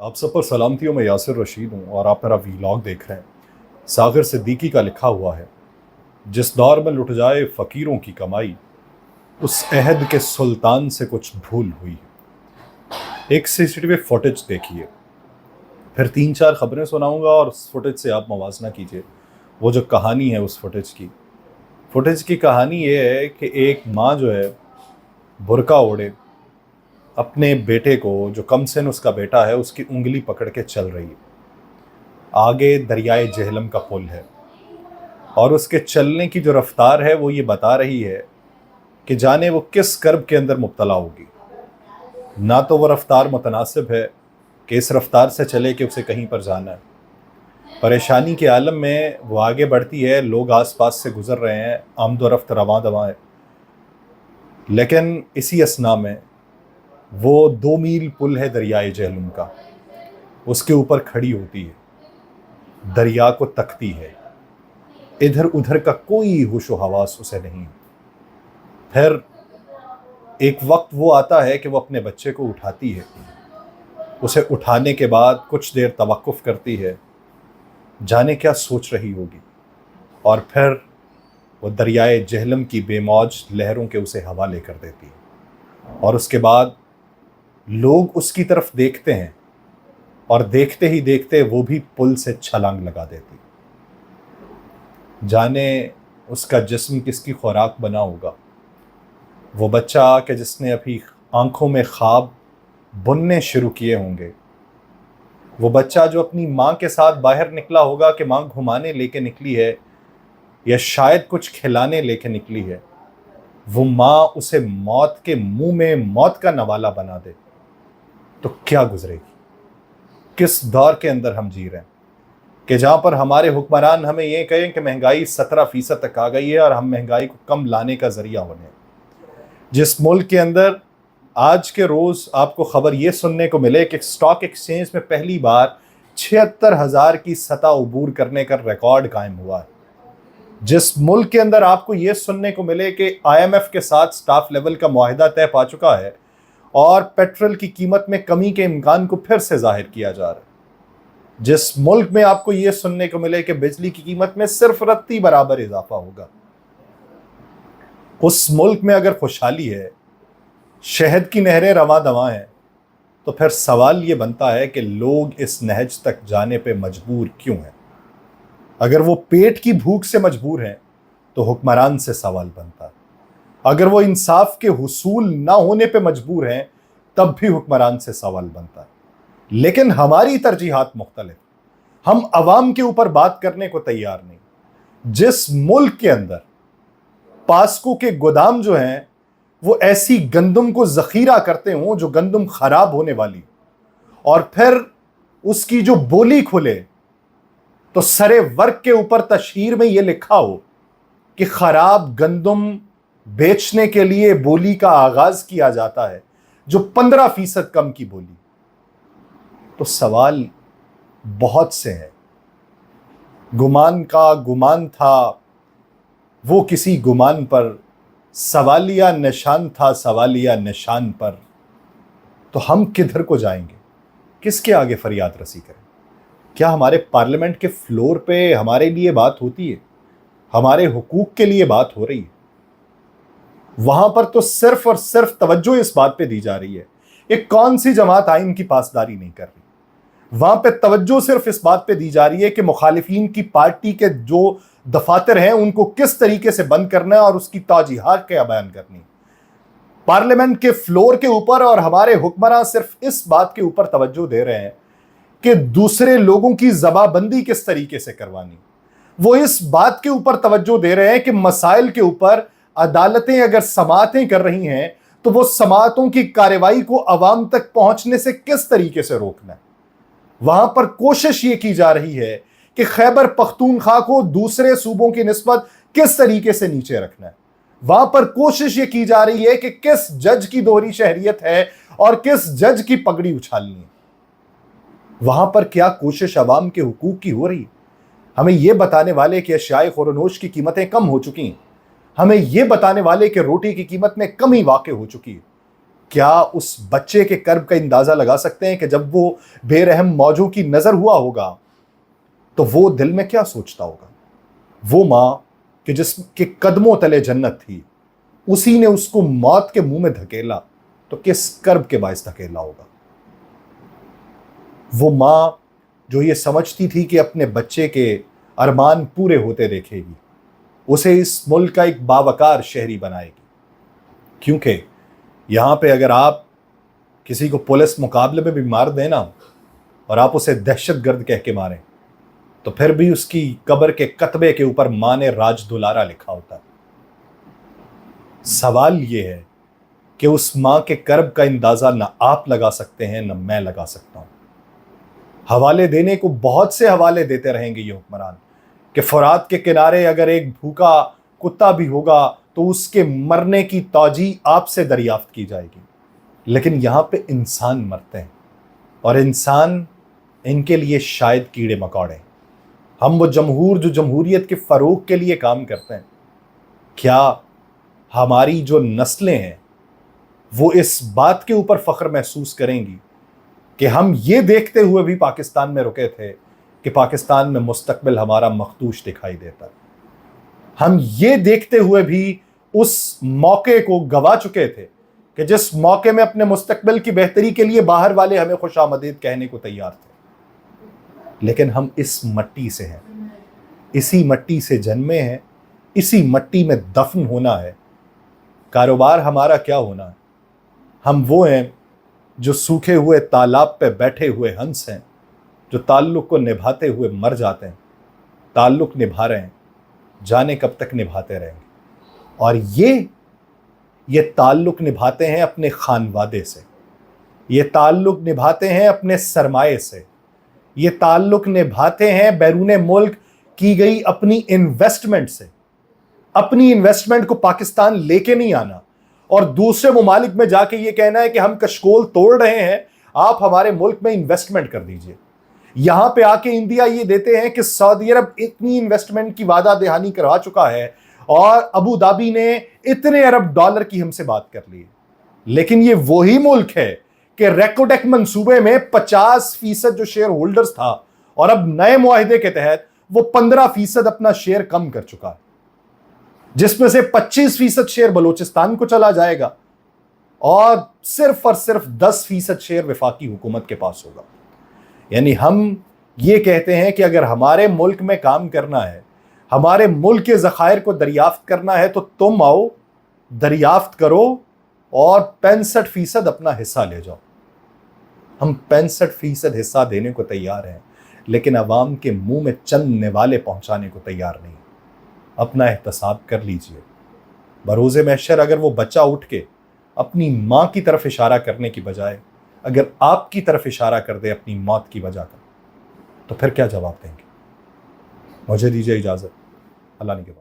आप सब पर सलामती हो। मैं यासिर रशीद हूँ और आप मेरा वीलॉग देख रहे हैं। सागर सिद्दीकी का लिखा हुआ है, जिस दौर में लुट जाए फ़कीरों की कमाई, उस अहद के सुल्तान से कुछ भूल हुई है। एक सीसीटीवी फुटेज देखिए, फिर 3-4 खबरें सुनाऊंगा और उस फुटेज से आप मवाजना कीजिए। वो जो कहानी है उस फुटेज की कहानी ये है कि एक माँ जो है बुर्का ओढ़े अपने बेटे को, जो कम सिन उसका बेटा है, उसकी उंगली पकड़ के चल रही है। आगे दरियाए जहलम का पुल है और उसके चलने की जो रफ्तार है वो ये बता रही है कि जाने वो किस कर्ब के अंदर मुब्तला होगी। ना तो वो रफ्तार मुतनासिब है कि इस रफ्तार से चले कि उसे कहीं पर जाना है। परेशानी के आलम में वो आगे बढ़ती है, लोग आसपास से गुजर रहे हैं, आमद व रफ्त रवां दवां है। लेकिन इसी असना में वो 2 मील पुल है दरियाए जहलम का, उसके ऊपर खड़ी होती है, दरिया को तकती है। इधर उधर का कोई होशो हवास उसे नहीं। फिर एक वक्त वो आता है कि वो अपने बच्चे को उठाती है। उसे उठाने के बाद कुछ देर तवक्कुफ करती है, जाने क्या सोच रही होगी, और फिर वो दरियाए जहलम की बेमौज लहरों के उसे हवाले कर देती है। और उसके बाद लोग उसकी तरफ देखते हैं और देखते ही देखते वो भी पुल से छलांग लगा देती। जाने उसका जिस्म किसकी खुराक बना होगा। वो बच्चा कि जिसने अभी आंखों में ख्वाब बुनने शुरू किए होंगे, वो बच्चा जो अपनी माँ के साथ बाहर निकला होगा कि माँ घुमाने लेके निकली है या शायद कुछ खिलाने लेके निकली है, वो माँ उसे मौत के मुंह में मौत का नवाला बना दे तो क्या गुजरेगी। किस दौर के अंदर हम जी रहे हैं कि जहाँ पर हमारे हुक्मरान हमें ये कहें कि महंगाई 17% तक आ गई है और हम महंगाई को कम लाने का जरिया बने। जिस मुल्क के अंदर आज के रोज़ आपको खबर ये सुनने को मिले कि स्टॉक एक्सचेंज में पहली बार 76,000 की सतह उबूर करने का रिकॉर्ड कायम हुआ है। जिस मुल्क के अंदर आपको ये सुनने को मिले कि IMF के साथ स्टाफ लेवल का मुआहिदा तय पा चुका है और पेट्रोल की कीमत में कमी के इम्कान को फिर से जाहिर किया जा रहा है। जिस मुल्क में आपको ये सुनने को मिले कि बिजली की कीमत में सिर्फ रत्ती बराबर इजाफा होगा, उस मुल्क में अगर खुशहाली है, शहद की नहरें रवां दवां हैं, तो फिर सवाल ये बनता है कि लोग इस नहज तक जाने पे मजबूर क्यों हैं। अगर वो पेट की भूख से मजबूर हैं तो हुक्मरान से सवाल बनता है। अगर वो इंसाफ के हुसूल ना होने पे मजबूर हैं तब भी हुक्मरान से सवाल बनता है। लेकिन हमारी तरजीहात मुख्तलिफ। हम अवाम के ऊपर बात करने को तैयार नहीं। जिस मुल्क के अंदर पास्को के गोदाम जो हैं वो ऐसी गंदम को जखीरा करते हों जो गंदम खराब होने वाली, और फिर उसकी जो बोली खुले तो सरे वर्क के ऊपर तशहीर में यह लिखा हो कि खराब गंदम बेचने के लिए बोली का आगाज किया जाता है, जो 15% कम की बोली। तो सवाल बहुत से हैं। गुमान का गुमान था, वो किसी गुमान पर, सवालिया निशान था सवालिया निशान पर। तो हम किधर को जाएंगे, किसके आगे फरियाद रसी करें। क्या हमारे पार्लियामेंट के फ्लोर पे हमारे लिए बात होती है, हमारे हुकूक के लिए बात हो रही है? वहां पर तो सिर्फ और सिर्फ तवज्जो इस बात पे दी जा रही है एक कौन सी जमात आइन की पासदारी नहीं कर रही। वहां पे तवज्जो सिर्फ इस बात पे दी जा रही है कि मुखालिफिन की पार्टी के जो दफातर हैं उनको किस तरीके से बंद करना है और उसकी तौजीहात क्या बयान करनी। पार्लियामेंट के फ्लोर के ऊपर और हमारे हुक्मरान सिर्फ इस बात के ऊपर तवज्जो दे रहे हैं कि दूसरे लोगों की जबाबंदी किस तरीके से करवानी। वो इस बात के ऊपर तवज्जो दे रहे हैं कि मसाइल के ऊपर अदालतें अगर समाअतें कर रही हैं तो वो समाअतों की कार्रवाई को अवाम तक पहुंचने से किस तरीके से रोकना है। वहां पर कोशिश ये की जा रही है कि खैबर पख्तूनख्वा को दूसरे सूबों की निस्बत किस तरीके से नीचे रखना है। वहां पर कोशिश ये की जा रही है कि किस जज की दोहरी शहरियत है और किस जज की पगड़ी उछालनी है। वहां पर क्या कोशिश अवाम के हुकूक की हो रही? हमें यह बताने वाले कि अशियाए खुरनोश की कीमतें कम हो चुकी हैं, हमें यह बताने वाले कि रोटी की कीमत में कमी वाक़ हो चुकी है, کیا اس بچے کے کرب کا اندازہ لگا سکتے ہیں کہ جب وہ بے رحم موجوں کی نظر ہوا ہوگا تو وہ دل میں کیا سوچتا ہوگا؟ وہ ماں کہ جس کے قدموں تلے جنت تھی، اسی نے اس کو موت کے منہ میں دھکیلا تو کس کرب کے باعث دھکیلا ہوگا؟ وہ ماں جو یہ سمجھتی تھی کہ اپنے بچے کے ارمان پورے ہوتے دیکھے گی، اسے اس ملک کا ایک باوقار شہری بنائے گی. کیونکہ یہاں پہ اگر آپ کسی کو پولیس مقابلے میں بھی مار دیں نا اور آپ اسے دہشت گرد کہہ کے ماریں تو پھر بھی اس کی قبر کے کتبے کے اوپر ماں نے راج دلارا لکھا ہوتا ہے. سوال یہ ہے کہ اس ماں کے کرب کا اندازہ نہ آپ لگا سکتے ہیں نہ میں لگا سکتا ہوں. حوالے دینے کو بہت سے حوالے دیتے رہیں گے یہ حکمران کہ فرات کے کنارے اگر ایک بھوکا کتا بھی ہوگا تو اس کے مرنے کی توجیہ آپ سے دریافت کی جائے گی. لیکن یہاں پہ انسان مرتے ہیں اور انسان ان کے لیے شاید کیڑے مکوڑے. ہم وہ جمہور جو جمہوریت کے فروغ کے لیے کام کرتے ہیں، کیا ہماری جو نسلیں ہیں وہ اس بات کے اوپر فخر محسوس کریں گی کہ ہم یہ دیکھتے ہوئے بھی پاکستان میں رکے تھے کہ پاکستان میں مستقبل ہمارا مخدوش دکھائی دیتا ہے؟ ہم یہ دیکھتے ہوئے بھی اس موقع کو گوا چکے تھے کہ جس موقع میں اپنے مستقبل کی بہتری کے لیے باہر والے ہمیں خوش آمدید کہنے کو تیار تھے. لیکن ہم اس مٹی سے ہیں، اسی مٹی سے جنمے ہیں، اسی مٹی میں دفن ہونا ہے. کاروبار ہمارا کیا ہونا ہے؟ ہم وہ ہیں جو سوکھے ہوئے تالاب پہ بیٹھے ہوئے ہنس ہیں، جو تعلق کو نبھاتے ہوئے مر جاتے ہیں. تعلق نبھا رہے ہیں، جانے کب تک نبھاتے رہیں گے. اور یہ تعلق نبھاتے ہیں اپنے خانوادے سے، یہ تعلق نبھاتے ہیں اپنے سرمایے سے، یہ تعلق نبھاتے ہیں بیرون ملک کی گئی اپنی انویسٹمنٹ سے. اپنی انویسٹمنٹ کو پاکستان لے کے نہیں آنا اور دوسرے ممالک میں جا کے یہ کہنا ہے کہ ہم کشکول توڑ رہے ہیں، آپ ہمارے ملک میں انویسٹمنٹ کر دیجئے. یہاں پہ آ کے انڈیا یہ دیتے ہیں کہ سعودی عرب اتنی انویسٹمنٹ کی وعدہ دہانی کروا چکا ہے اور ابو دھابی نے اتنے ارب ڈالر کی ہم سے بات کر لی. لیکن یہ وہی ملک ہے کہ ریکوٹیک منصوبے میں 50% جو شیئر ہولڈرز تھا اور اب نئے معاہدے کے تحت وہ 15% اپنا شیئر کم کر چکا ہے، جس میں سے 25% شیئر بلوچستان کو چلا جائے گا اور صرف 10% شیئر وفاقی حکومت کے پاس ہوگا. یعنی ہم یہ کہتے ہیں کہ اگر ہمارے ملک میں کام کرنا ہے، ہمارے ملک کے ذخائر کو دریافت کرنا ہے تو تم آؤ، دریافت کرو اور 65% اپنا حصہ لے جاؤ. ہم 65% حصہ دینے کو تیار ہیں، لیکن عوام کے منہ میں چند نوالے پہنچانے کو تیار نہیں. اپنا احتساب کر لیجئے. بروز محشر اگر وہ بچہ اٹھ کے اپنی ماں کی طرف اشارہ کرنے کی بجائے اگر آپ کی طرف اشارہ کر دے اپنی موت کی وجہ کا، تو پھر کیا جواب دیں گے؟ مجھے دیجئے اجازت. اللہ نے کے بعد.